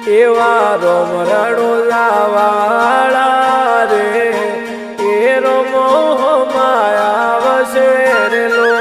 એવા રોમ રણુલાવાળા રે એ રોમો માયા વસે રે લો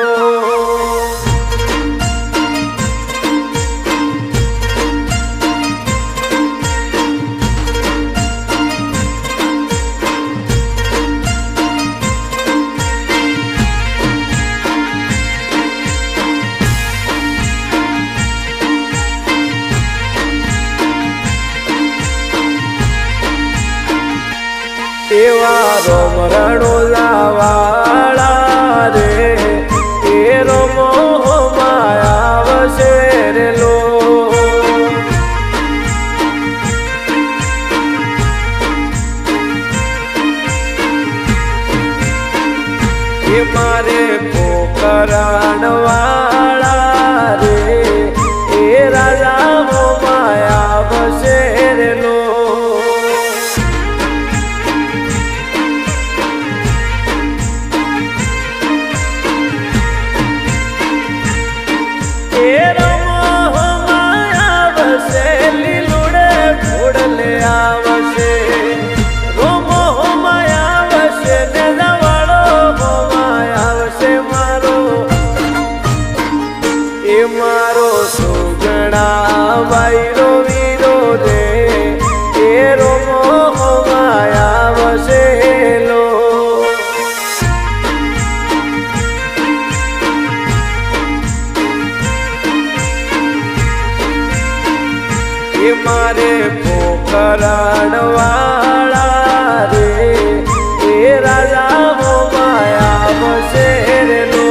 એવા રોમ રણુલાવાળા રે એ રોમો માયા વસે રે લો એ મારે પોકરણવાળા રે એ રાજા હો માયા વસે રે લો મારો સુગણા વાયરો વીરો રે એ રોમો માયા વસેલો એ મારે પોકરણવાળા રે એ રાજા હો માયા વસેલો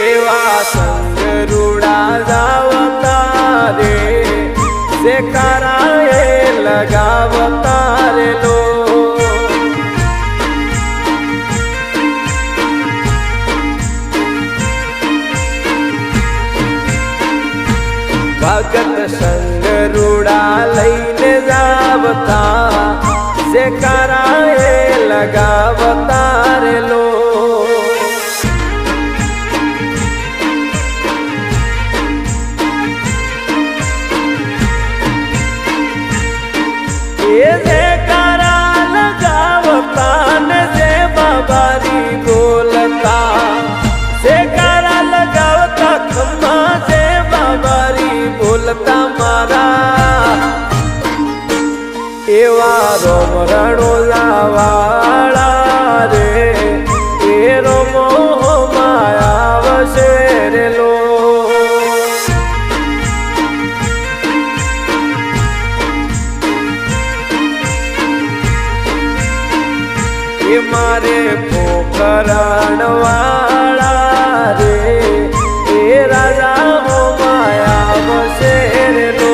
એવા સંગરૂડા જાવતા રે સે કરાએ લગાવતા રે લો ભગત સંગરૂડા લઈને જાવતા સે કરાએ લગાવતા રે લો જે કરા લગાવતા ને જે બાબારી બોલતા જે કરા લગાવતા ખમ્મા જે બાબારી બોલતા મારા એવા રોમ રણુલાવાળા રે એ રોમો માયા વસે રે લો એ મારે પોકરણવાળા રે એ રાજા હો માયા વસે રે લો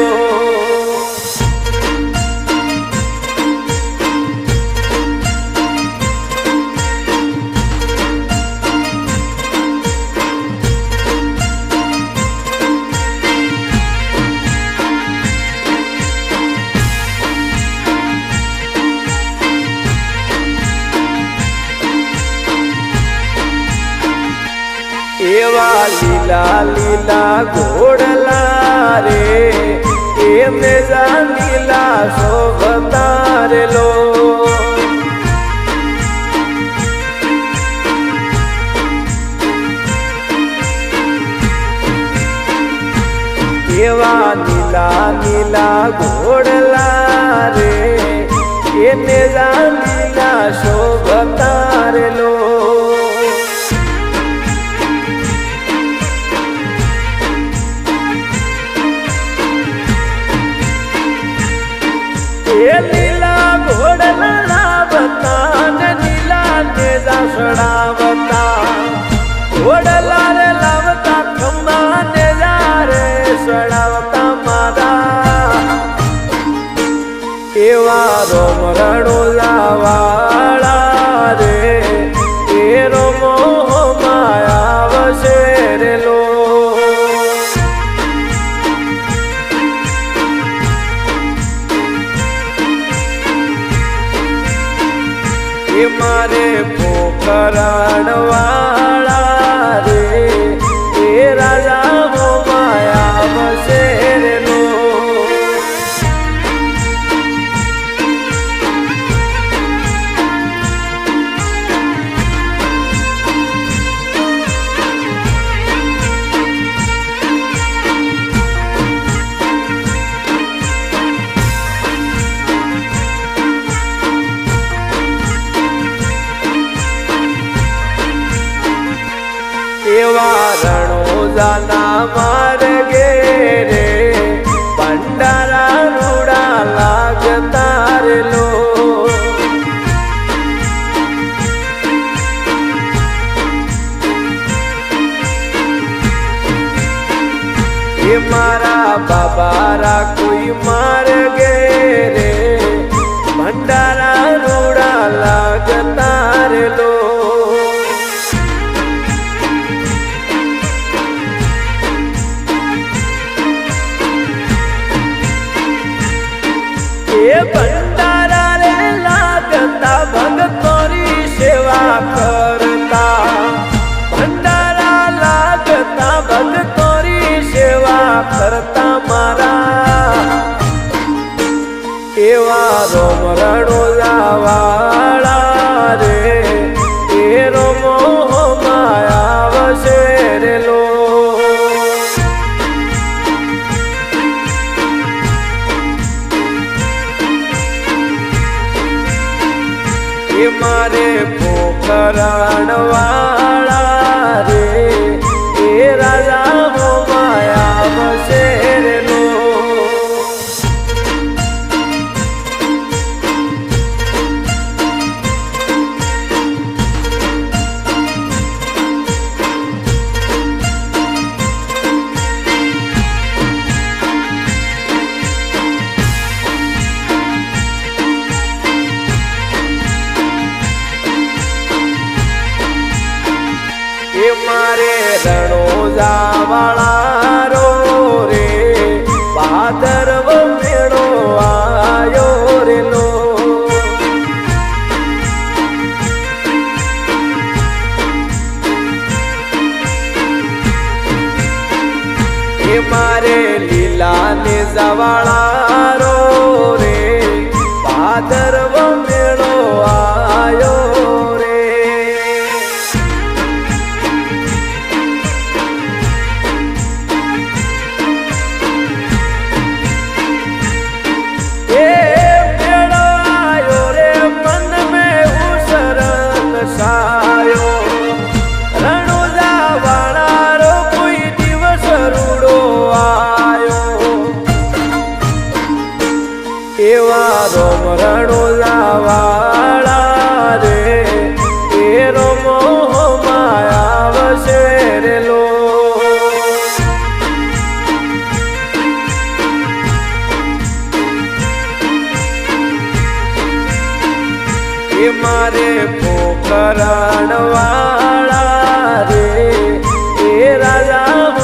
એવા લીલા લીલા ઘોડલા રે એમને લીલા શોભતા રે લો એવા નીલા નીલા ઘોડલા રે એને લીલા શોભતા રે લો લીલા ઘોડલા લાવતા ને નીલા ને સડાવતા ઘોડલા રે લાવતા ખંભા ને રે સડાવતા મારા એવા રોમ રણુલાવાળા રે એ મારે પોકરણ વાળા રે એ રાજા હો માયા બસેરનો એવા રણોજાના માર્ગે રે ભંડારા રૂડા લાગતા રે લો એ મારા બાબારા કોઈ માર્ગે રે ભંડારા રૂડા લાગતા રે લો એ ભંડારા રે લાગતા ભક્તોની સેવા કરતા ભંડારા લાગતા ભક્તોની સેવા કરતા મારા એવા રોમ રણોજા વાળા રે એ રોમો માયા વસેરેલો એ મારે પોકરણ વાળા રે એ રાજા હો માયા બસેરનો એ મારે રણોજા વાળા રો રે ભાદરવ મેળો આયો રે લો એ મારે લીલા ને જવાળા રો રે ભાદરવ મેળો આયો રે એવા રોમ રણોજા વાળા રે એ રોમો માયા વસેરેલો એ મારે પોકરણ વાળા રે એ રાજા